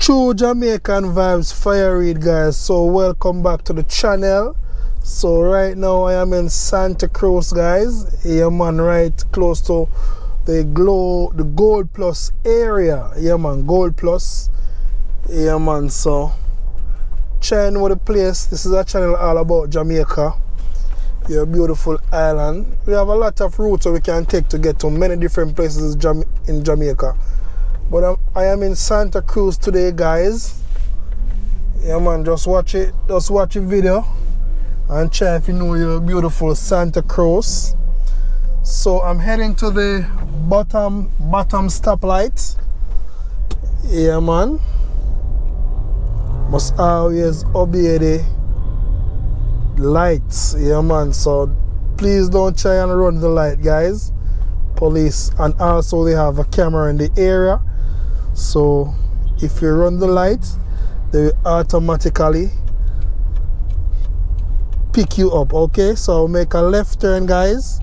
True Jamaican vibes fire read, guys. So welcome back to the channel. So right now I am in Santa Cruz, guys. Yeah man, right close to the Gold Plus area. Yeah man, Gold Plus. Yeah man, so trying with the place. This is a channel all about Jamaica, your beautiful island. We have a lot of routes that we can take to get to many different places in Jamaica. But I am in Santa Cruz today, guys. Yeah man, just watch it. Just watch the video and try if you know your beautiful Santa Cruz. So I'm heading to the bottom stoplight. Yeah man. Must always obey the lights. Yeah man. So please don't try and run the light, guys. Police, and also they have a camera in the area. So if you run the light, they will automatically pick you up. Okay, so make a left turn, guys.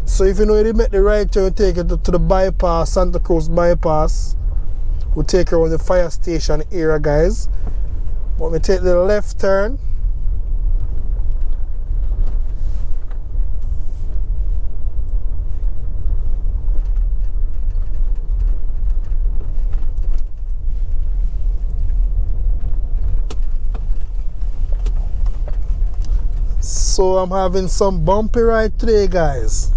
So if you know you make the right turn, take it to the bypass, Santa Cruz bypass. We'll take you around the fire station area, guys. But we take the left turn. So I'm having some bumpy ride today, guys.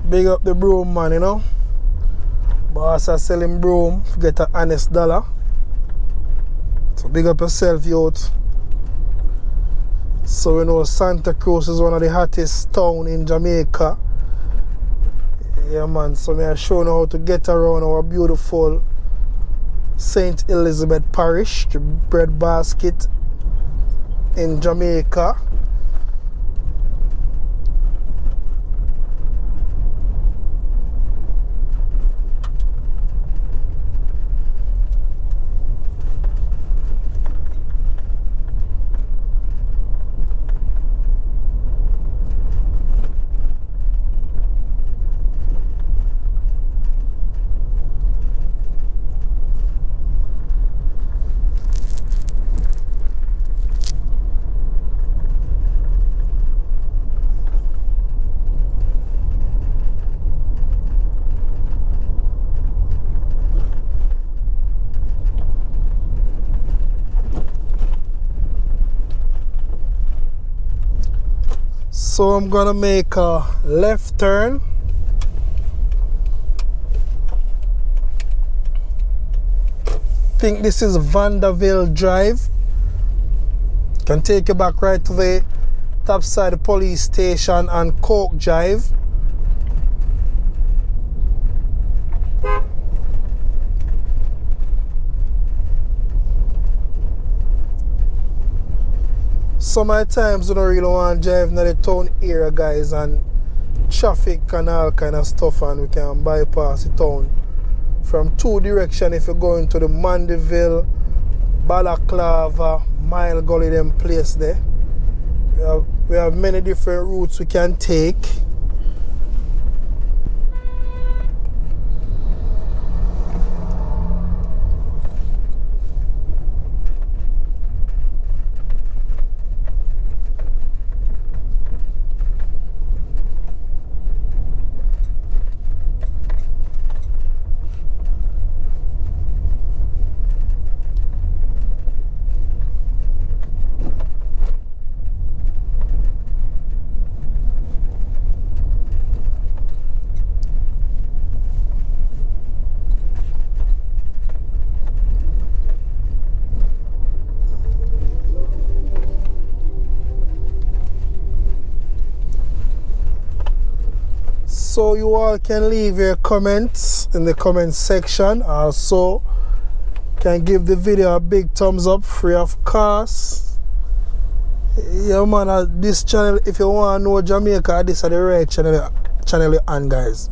Big up the broom man, you know. Boss are selling broom, get an honest dollar. So big up yourself, youth. So we know Santa Cruz is one of the hottest towns in Jamaica. Yeah man, so me I show you how to get around our beautiful St. Elizabeth Parish, the bread basket in Jamaica. So I'm gonna make a left turn. Think this is Vanderville Drive. Can take you back right to the top side of the police station and Coke Drive. Some of the times you don't really want to drive in the town area, guys, and traffic and all kind of stuff, and we can bypass the town from two directions if you're going to the Mandeville, Balaclava, Mile Gully, them place there. We have many different routes we can take. So you all can leave your comments in the comment section. Also can give the video a big thumbs up free of cost. Yeah man, this channel, if you want to know Jamaica, this is the right channel you're on, guys.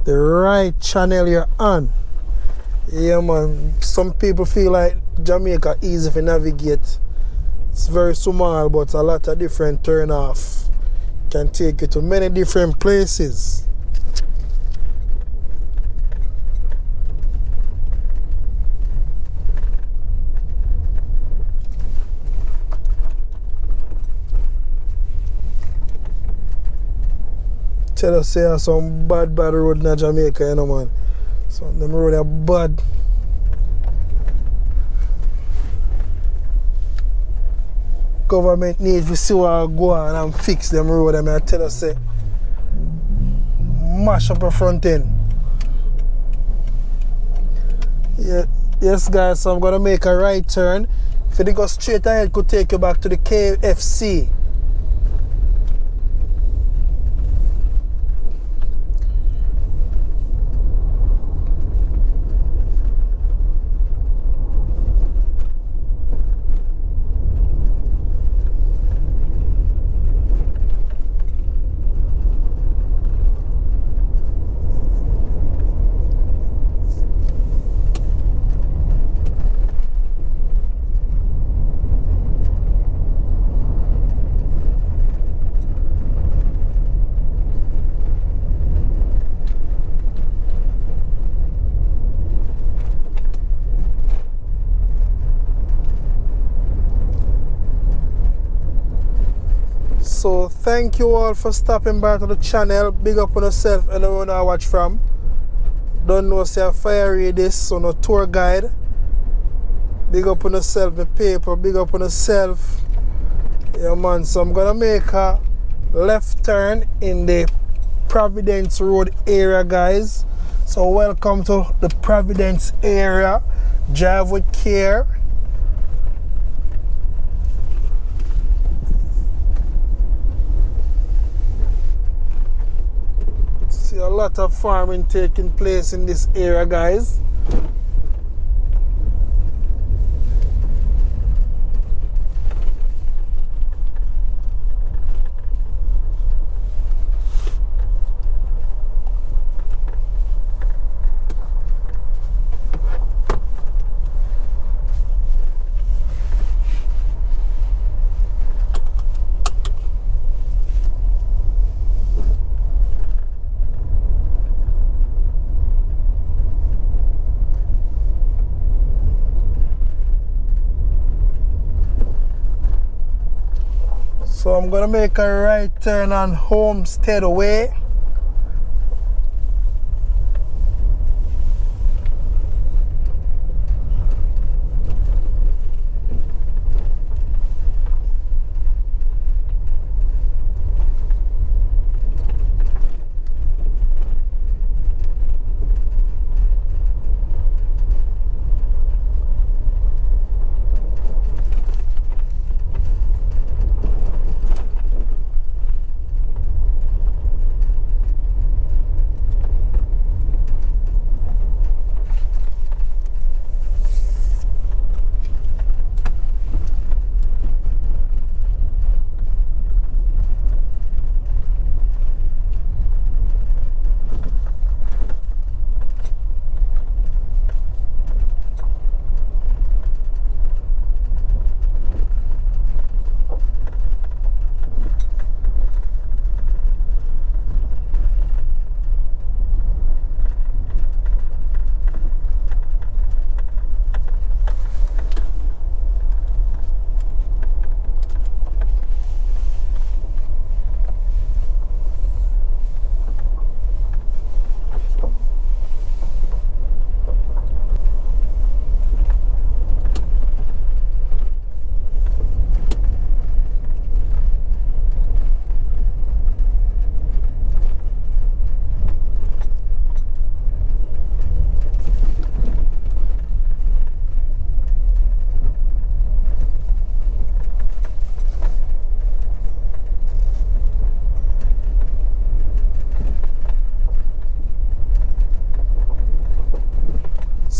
The right channel you're on. Yeah man, some people feel like Jamaica easy to navigate. It's very small, but a lot of different turn off can take you to many different places. Tell us say some bad road in Jamaica, you know man. So them road are bad. Government needs to see what go on and fix them road. I tell us say mash up the front end. Yeah, yes guys, so I'm gonna make a right turn. If you go straight ahead, it could take you back to the KFC. So thank you all for stopping by to the channel. Big up on yourself and everyone I watch from. Don't know say I fire read this, so no tour guide. Big up on yourself, the paper, big up on yourself. Yeah man, so I'm gonna make a left turn in the Providence Road area, guys. So welcome to the Providence area. Drive with care. See a lot of farming taking place in this area, guys. So I'm gonna make a right turn on Homestead Way.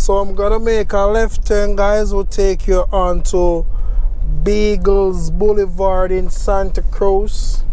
So I'm gonna make a left turn, guys. We'll take you on to Beagles Boulevard in Santa Cruz.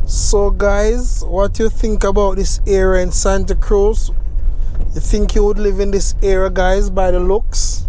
So guys, what you think about this area in Santa Cruz? You think you would live in this area, guys, by the looks?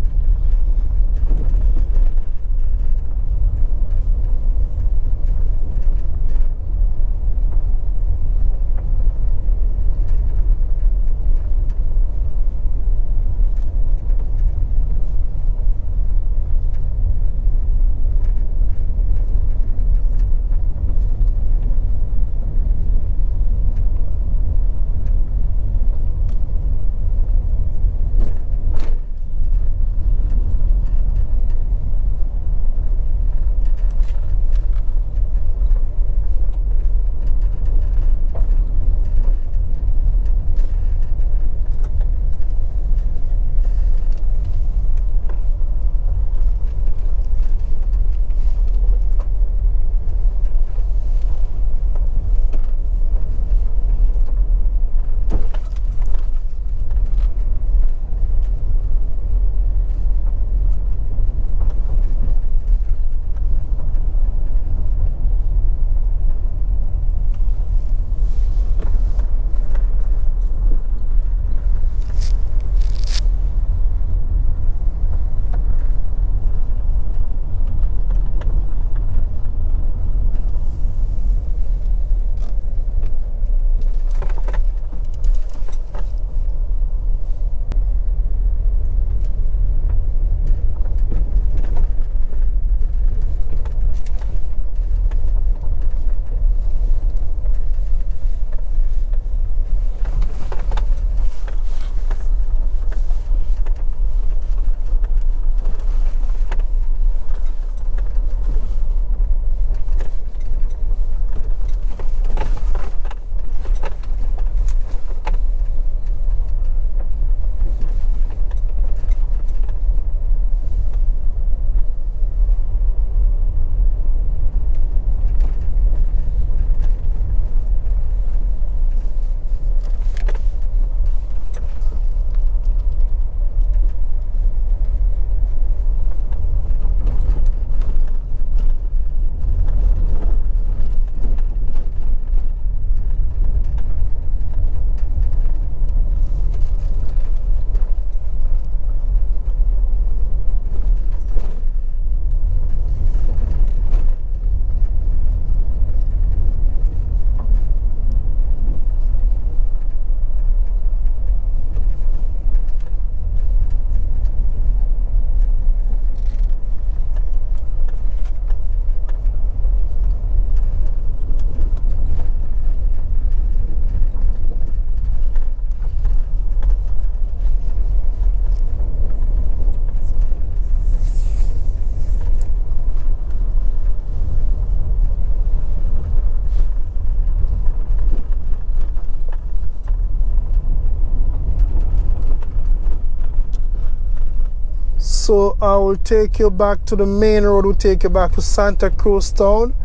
So I will take you back to the main road, will take you back to Santa Cruz town.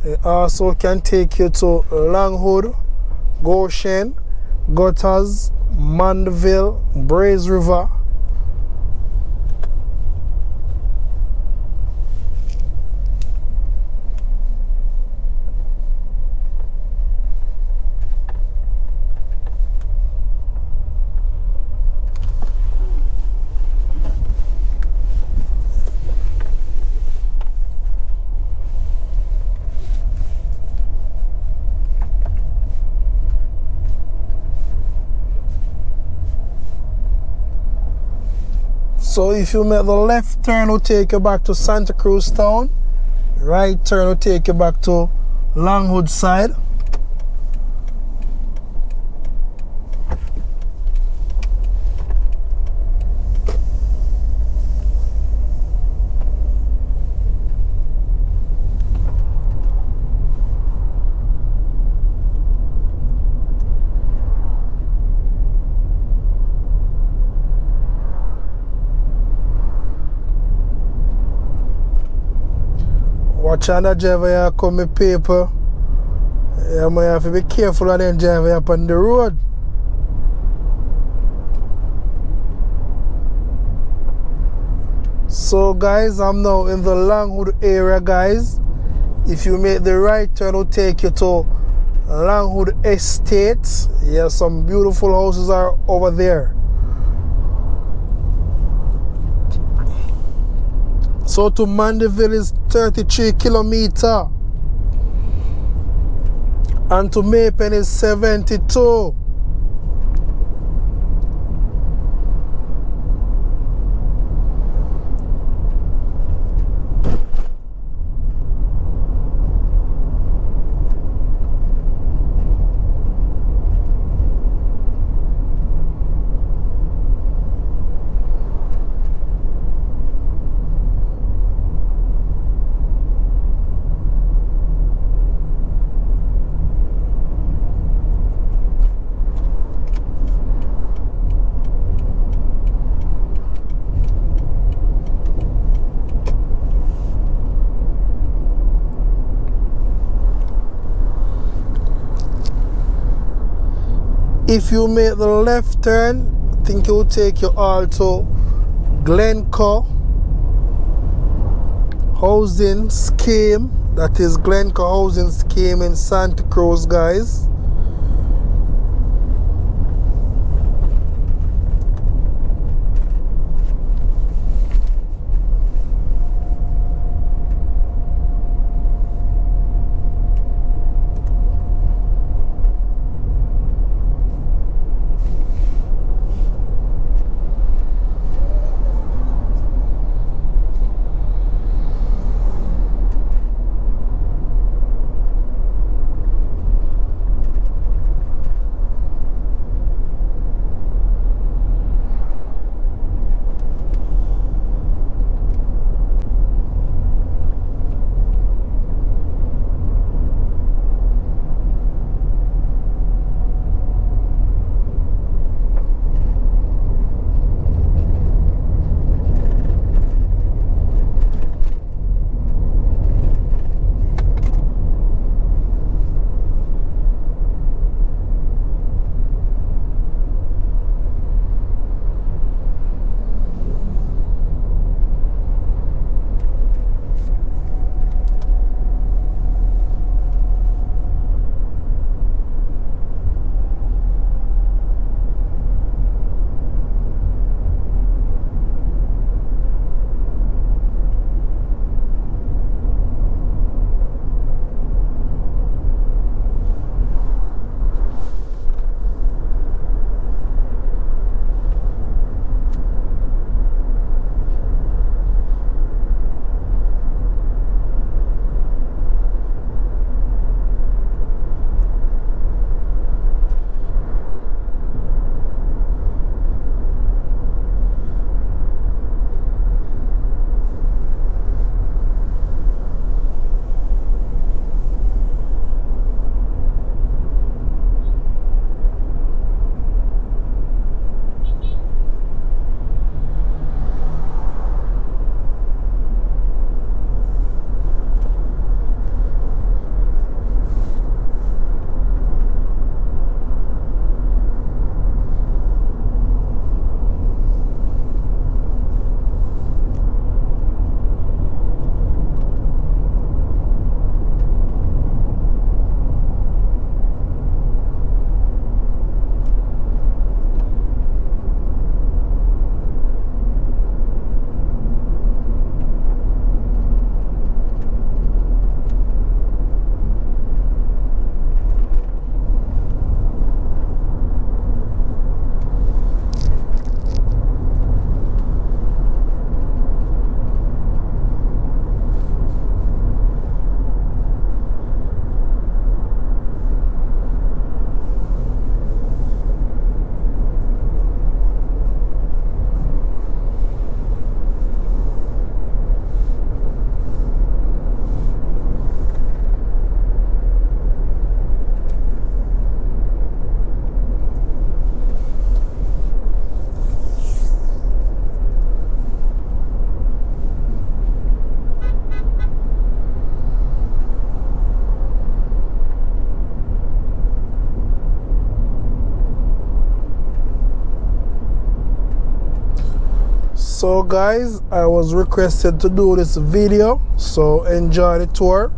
It also can take you to Longwood, Goshen, Gutters, Mandeville, Braze River. So if you make the left turn, will take you back to Santa Cruz town. Right turn will take you back to Longwood side. Watch on the driver here come with paper. You might have to be careful of them driver up on the road. So guys, I'm now in the Longwood area, guys. If you make the right turn, it'll take you to Longwood Estate. Yeah, some beautiful houses are over there. So to Mandeville is 33 kilometers. And to Maypen is 72. If you make the left turn, I think it will take you all to Glencoe Housing Scheme. That is Glencoe Housing Scheme in Santa Cruz, guys. So guys, I was requested to do this video, so enjoy the tour.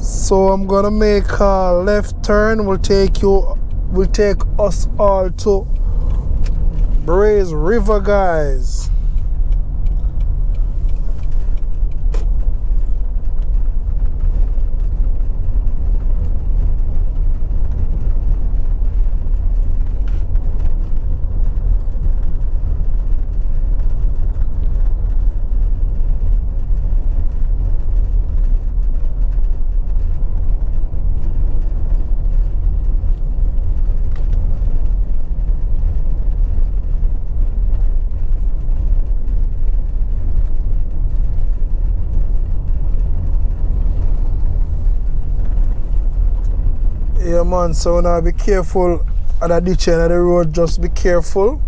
So I'm gonna make a left turn, will take us all to Braes River, guys. Yeah man, so now be careful at the ditch end of the road, just be careful.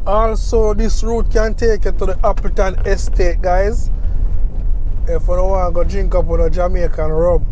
Also, this route can take you to the Appleton Estate, guys. If you don't want to go drink up with a Jamaican rum.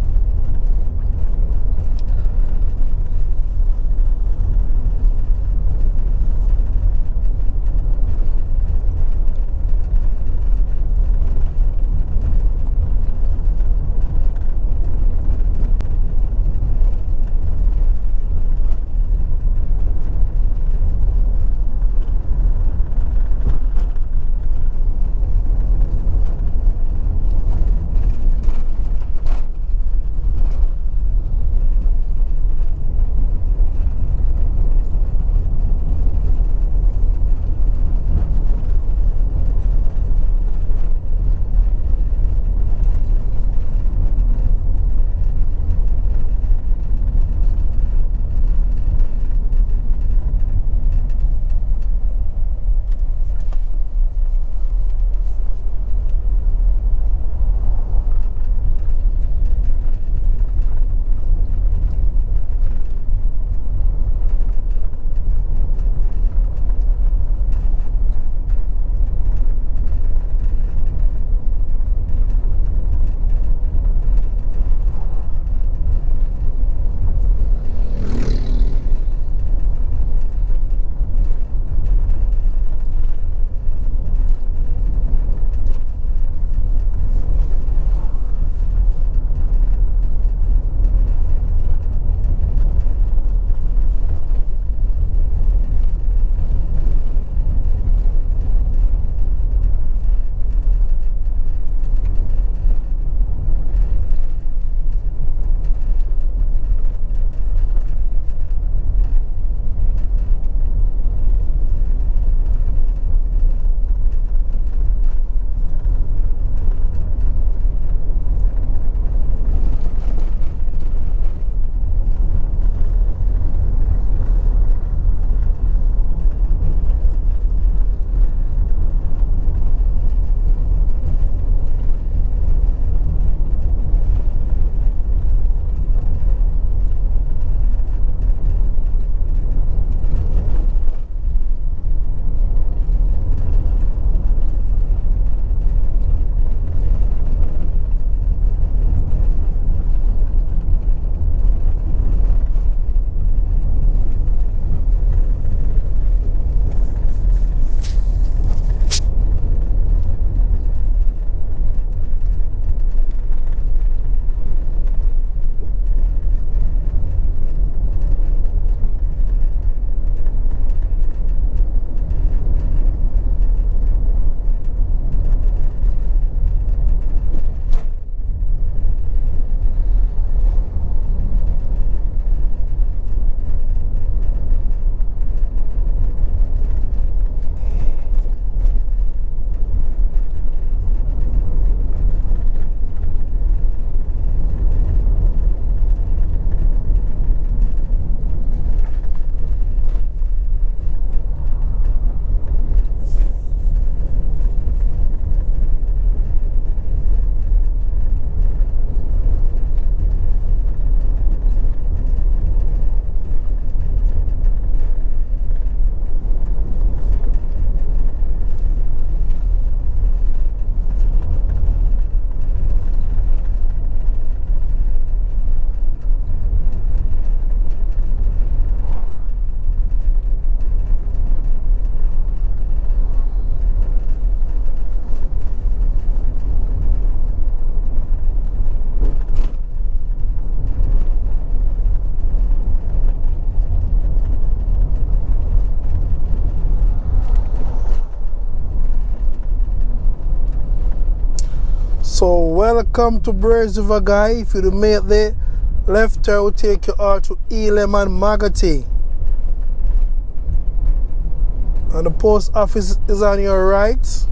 So welcome to Braes River, guy. If you make the left turn, will take you all to Elam and Magotty. And the post office is on your right.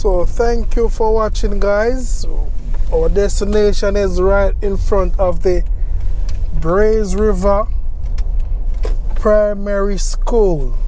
So thank you for watching, guys. Our destination is right in front of the Braze River Primary School.